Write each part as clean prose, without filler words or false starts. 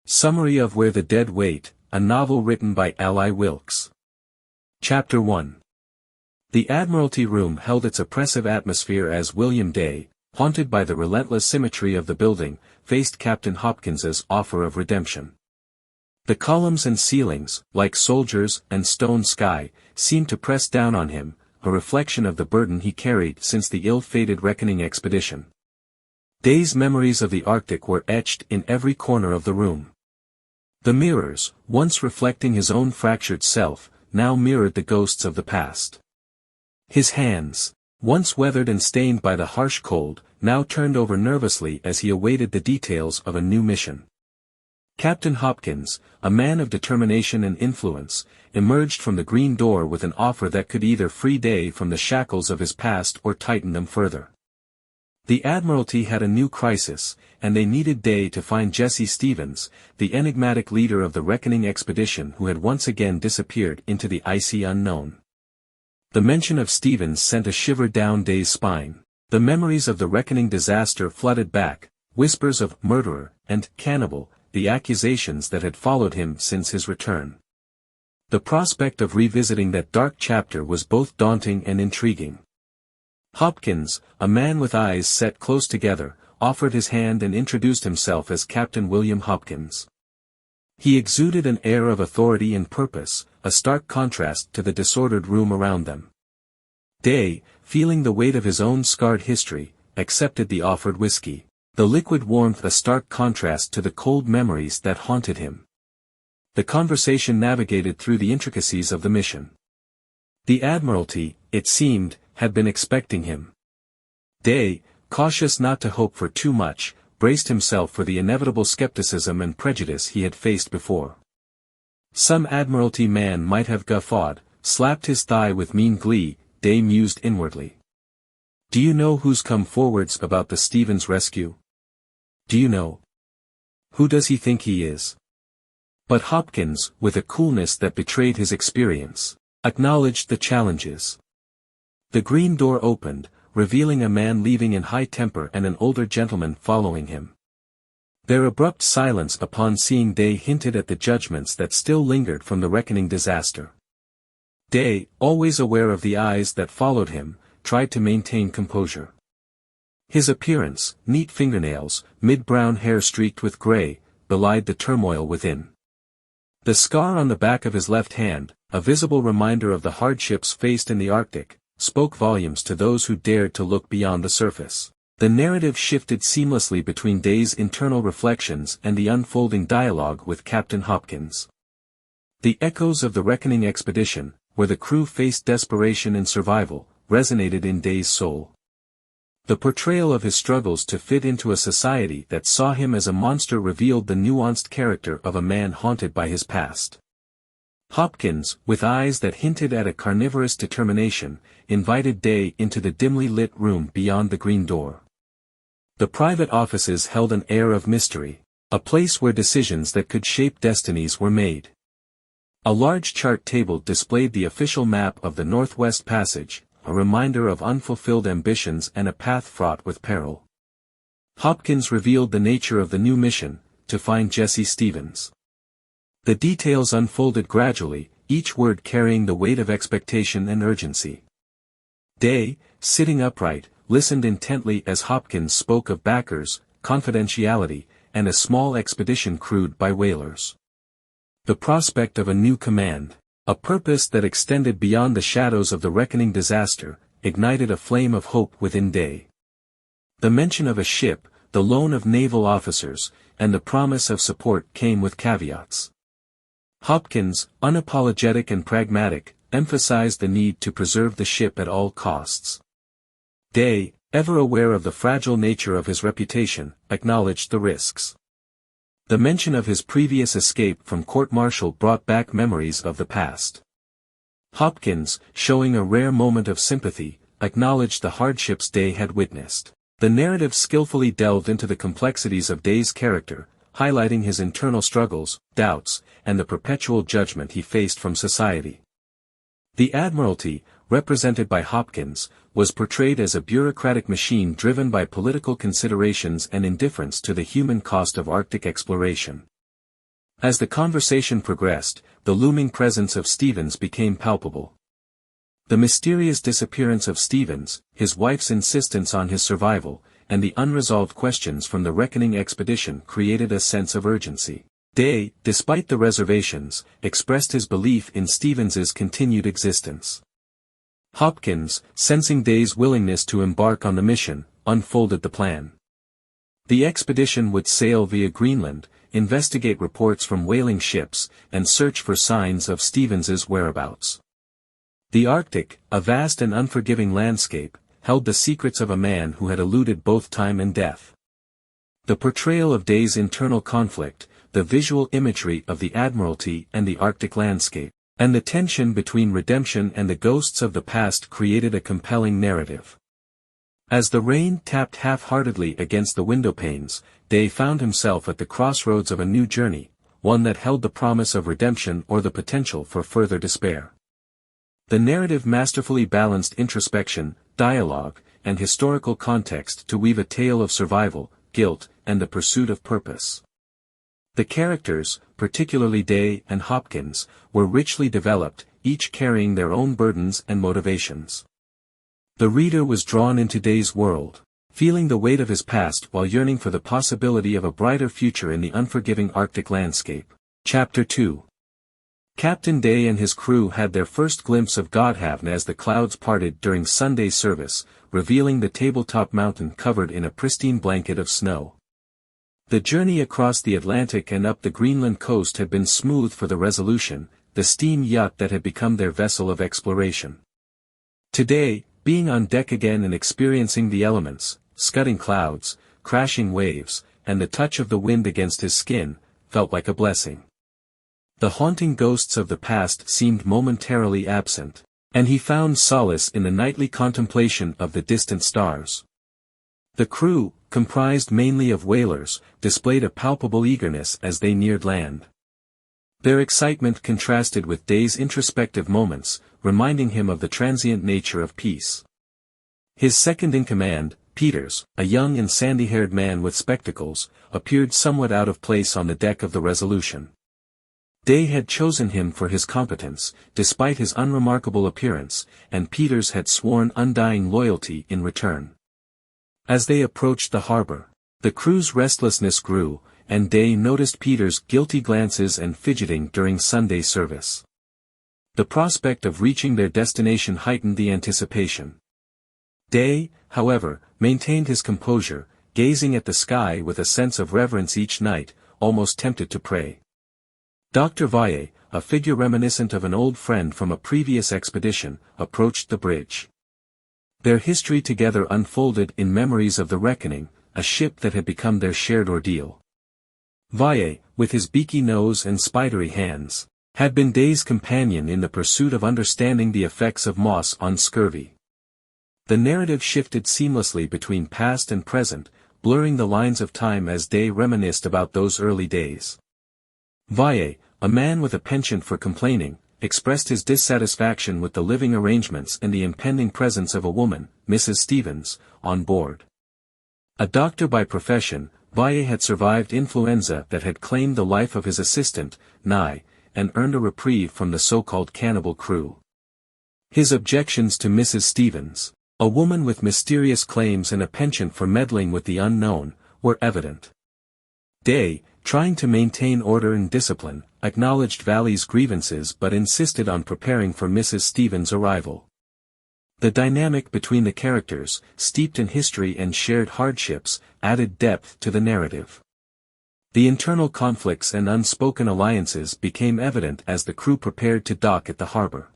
Summary of Where the Dead Wait, a novel written by L.I. Wilkes. Chapter 1. The Admiralty Room held its oppressive atmosphere as William Day, haunted by the relentless symmetry of the building, faced Captain Hopkins's offer of redemption. The columns and ceilings, like soldiers and stone sky, seemed to press down on him, a reflection of the burden he carried since the ill-fated reckoning expedition. Day's memories of the Arctic were etched in every corner of the room. The mirrors, once reflecting his own fractured self, now mirrored the ghosts of the past. His hands, once weathered and stained by the harsh cold, now turned over nervously as he awaited the details of a new mission. Captain Hopkins, a man of determination and influence, emerged from the green door with an offer that could either free Day from the shackles of his past or tighten them further. The Admiralty had a new crisis, and they needed Day to find Jesse Stevens, the enigmatic leader of the reckoning expedition who had once again disappeared into the icy unknown. The mention of Stevens sent a shiver down Day's spine. The memories of the reckoning disaster flooded back, whispers of murderer and cannibal, the accusations that had followed him since his return. The prospect of revisiting that dark chapter was both daunting and intriguing. Hopkins, a man with eyes set close together, offered his hand and introduced himself as Captain William Hopkins. He exuded an air of authority and purpose, a stark contrast to the disordered room around them. Day, feeling the weight of his own scarred history, accepted the offered whiskey, the liquid warmth a stark contrast to the cold memories that haunted him. The conversation navigated through the intricacies of the mission. The Admiralty, it seemed, had been expecting him. Day, cautious not to hope for too much, braced himself for the inevitable skepticism and prejudice he had faced before. Some Admiralty man might have guffawed, slapped his thigh with mean glee, Day mused inwardly. Do you know who's come forwards about the Stevens rescue? Do you know? Who does he think he is? But Hopkins, with a coolness that betrayed his experience, acknowledged the challenges. The green door opened, revealing a man leaving in high temper and an older gentleman following him. Their abrupt silence upon seeing Day hinted at the judgments that still lingered from the reckoning disaster. Day, always aware of the eyes that followed him, tried to maintain composure. His appearance, neat fingernails, mid-brown hair streaked with gray, belied the turmoil within. The scar on the back of his left hand, a visible reminder of the hardships faced in the Arctic, spoke volumes to those who dared to look beyond the surface. The narrative shifted seamlessly between Day's internal reflections and the unfolding dialogue with Captain Hopkins. The echoes of the reckoning expedition, where the crew faced desperation and survival, resonated in Day's soul. The portrayal of his struggles to fit into a society that saw him as a monster revealed the nuanced character of a man haunted by his past. Hopkins, with eyes that hinted at a carnivorous determination, invited Day into the dimly lit room beyond the green door. The private offices held an air of mystery, a place where decisions that could shape destinies were made. A large chart table displayed the official map of the Northwest Passage, a reminder of unfulfilled ambitions and a path fraught with peril. Hopkins revealed the nature of the new mission, to find Jesse Stevens. The details unfolded gradually, each word carrying the weight of expectation and urgency. Day, sitting upright, listened intently as Hopkins spoke of backers, confidentiality, and a small expedition crewed by whalers. The prospect of a new command, a purpose that extended beyond the shadows of the reckoning disaster, ignited a flame of hope within Day. The mention of a ship, the loan of naval officers, and the promise of support came with caveats. Hopkins, unapologetic and pragmatic, emphasized the need to preserve the ship at all costs. Day, ever aware of the fragile nature of his reputation, acknowledged the risks. The mention of his previous escape from court-martial brought back memories of the past. Hopkins, showing a rare moment of sympathy, acknowledged the hardships Day had witnessed. The narrative skillfully delved into the complexities of Day's character, highlighting his internal struggles, doubts, and the perpetual judgment he faced from society. The Admiralty, represented by Hopkins, was portrayed as a bureaucratic machine driven by political considerations and indifference to the human cost of Arctic exploration. As the conversation progressed, the looming presence of Stevens became palpable. The mysterious disappearance of Stevens, his wife's insistence on his survival, and the unresolved questions from the reckoning expedition created a sense of urgency. Day, despite the reservations, expressed his belief in Stevens's continued existence. Hopkins, sensing Day's willingness to embark on the mission, unfolded the plan. The expedition would sail via Greenland, investigate reports from whaling ships, and search for signs of Stevens's whereabouts. The Arctic, a vast and unforgiving landscape, held the secrets of a man who had eluded both time and death. The portrayal of Day's internal conflict, the visual imagery of the Admiralty and the Arctic landscape, and the tension between redemption and the ghosts of the past created a compelling narrative. As the rain tapped half-heartedly against the windowpanes, Day found himself at the crossroads of a new journey, one that held the promise of redemption or the potential for further despair. The narrative masterfully balanced introspection, dialogue, and historical context to weave a tale of survival, guilt, and the pursuit of purpose. The characters, particularly Day and Hopkins, were richly developed, each carrying their own burdens and motivations. The reader was drawn into Day's world, feeling the weight of his past while yearning for the possibility of a brighter future in the unforgiving Arctic landscape. Chapter 2. Captain Day and his crew had their first glimpse of Godhavn as the clouds parted during Sunday service, revealing the tabletop mountain covered in a pristine blanket of snow. The journey across the Atlantic and up the Greenland coast had been smooth for the Resolution, the steam yacht that had become their vessel of exploration. Today, being on deck again and experiencing the elements, scudding clouds, crashing waves, and the touch of the wind against his skin, felt like a blessing. The haunting ghosts of the past seemed momentarily absent, and he found solace in the nightly contemplation of the distant stars. The crew, comprised mainly of whalers, displayed a palpable eagerness as they neared land. Their excitement contrasted with Day's introspective moments, reminding him of the transient nature of peace. His second-in-command, Peters, a young and sandy-haired man with spectacles, appeared somewhat out of place on the deck of the Resolution. Day had chosen him for his competence, despite his unremarkable appearance, and Peters had sworn undying loyalty in return. As they approached the harbor, the crew's restlessness grew, and Day noticed Peters' guilty glances and fidgeting during Sunday service. The prospect of reaching their destination heightened the anticipation. Day, however, maintained his composure, gazing at the sky with a sense of reverence each night, almost tempted to pray. Dr. Valle, a figure reminiscent of an old friend from a previous expedition, approached the bridge. Their history together unfolded in memories of the Reckoning, a ship that had become their shared ordeal. Valle, with his beaky nose and spidery hands, had been Day's companion in the pursuit of understanding the effects of moss on scurvy. The narrative shifted seamlessly between past and present, blurring the lines of time as Day reminisced about those early days. Valle, a man with a penchant for complaining, expressed his dissatisfaction with the living arrangements and the impending presence of a woman, Mrs. Stevens, on board. A doctor by profession, Valle had survived influenza that had claimed the life of his assistant, Nye, and earned a reprieve from the so-called cannibal crew. His objections to Mrs. Stevens, a woman with mysterious claims and a penchant for meddling with the unknown, were evident. Day, trying to maintain order and discipline, acknowledged Valle's grievances but insisted on preparing for Mrs. Stevens' arrival. The dynamic between the characters, steeped in history and shared hardships, added depth to the narrative. The internal conflicts and unspoken alliances became evident as the crew prepared to dock at the harbor.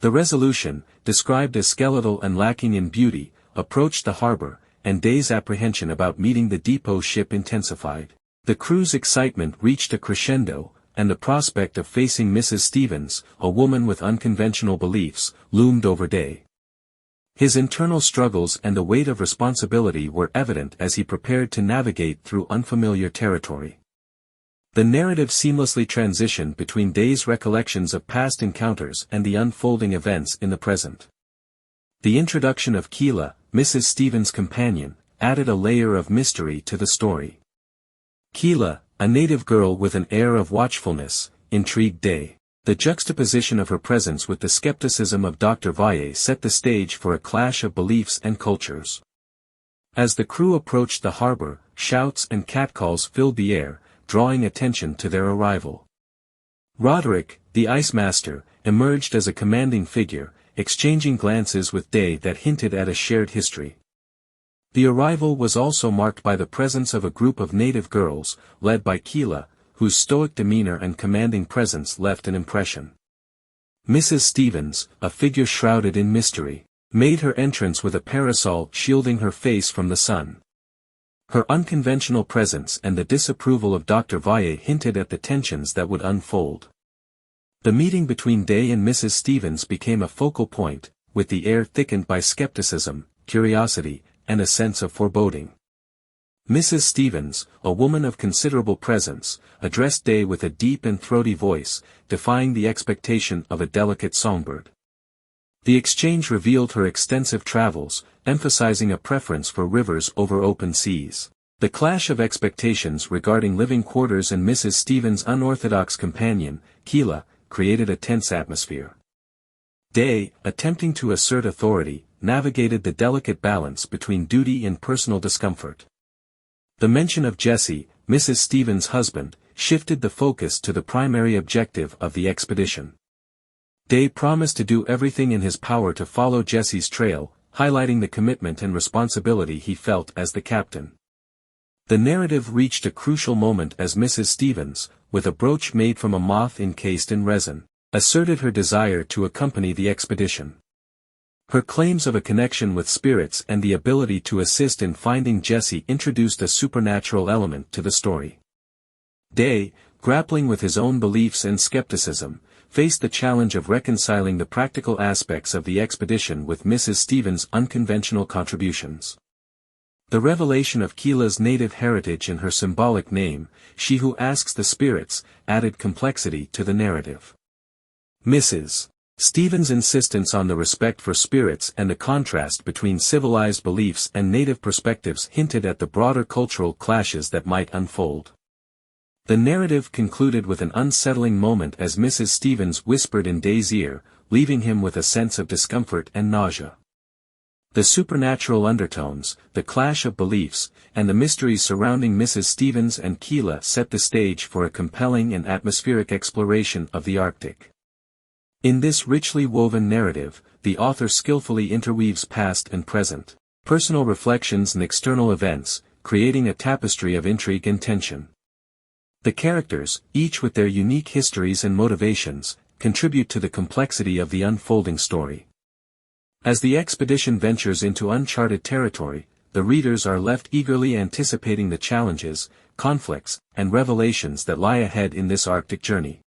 The Resolution, described as skeletal and lacking in beauty, approached the harbor, and Day's apprehension about meeting the depot ship intensified. The crew's excitement reached a crescendo, and the prospect of facing Mrs. Stevens, a woman with unconventional beliefs, loomed over Day. His internal struggles and the weight of responsibility were evident as he prepared to navigate through unfamiliar territory. The narrative seamlessly transitioned between Day's recollections of past encounters and the unfolding events in the present. The introduction of Keela, Mrs. Stevens' companion, added a layer of mystery to the story. Keela, a native girl with an air of watchfulness, intrigued Day. The juxtaposition of her presence with the skepticism of Dr. Valle set the stage for a clash of beliefs and cultures. As the crew approached the harbor, shouts and catcalls filled the air, drawing attention to their arrival. Roderick, the ice master, emerged as a commanding figure, exchanging glances with Day that hinted at a shared history. The arrival was also marked by the presence of a group of native girls, led by Keela, whose stoic demeanor and commanding presence left an impression. Mrs. Stevens, a figure shrouded in mystery, made her entrance with a parasol shielding her face from the sun. Her unconventional presence and the disapproval of Dr. Valle hinted at the tensions that would unfold. The meeting between Day and Mrs. Stevens became a focal point, with the air thickened by skepticism, curiosity, and a sense of foreboding. Mrs. Stevens, a woman of considerable presence, addressed Day with a deep and throaty voice, defying the expectation of a delicate songbird. The exchange revealed her extensive travels, emphasizing a preference for rivers over open seas. The clash of expectations regarding living quarters and Mrs. Stevens' unorthodox companion, Keela, created a tense atmosphere. Day, attempting to assert authority, navigated the delicate balance between duty and personal discomfort. The mention of Jesse, Mrs. Stevens' husband, shifted the focus to the primary objective of the expedition. Day promised to do everything in his power to follow Jesse's trail, highlighting the commitment and responsibility he felt as the captain. The narrative reached a crucial moment as Mrs. Stevens, with a brooch made from a moth encased in resin, asserted her desire to accompany the expedition. Her claims of a connection with spirits and the ability to assist in finding Jesse introduced a supernatural element to the story. Day, grappling with his own beliefs and skepticism, faced the challenge of reconciling the practical aspects of the expedition with Mrs. Stevens' unconventional contributions. The revelation of Keela's native heritage and her symbolic name, "She Who Asks the Spirits," added complexity to the narrative. Mrs. Stevens' insistence on the respect for spirits and the contrast between civilized beliefs and native perspectives hinted at the broader cultural clashes that might unfold. The narrative concluded with an unsettling moment as Mrs. Stevens whispered in Day's ear, leaving him with a sense of discomfort and nausea. The supernatural undertones, the clash of beliefs, and the mysteries surrounding Mrs. Stevens and Keela set the stage for a compelling and atmospheric exploration of the Arctic. In this richly woven narrative, the author skillfully interweaves past and present, personal reflections and external events, creating a tapestry of intrigue and tension. The characters, each with their unique histories and motivations, contribute to the complexity of the unfolding story. As the expedition ventures into uncharted territory, the readers are left eagerly anticipating the challenges, conflicts, and revelations that lie ahead in this Arctic journey.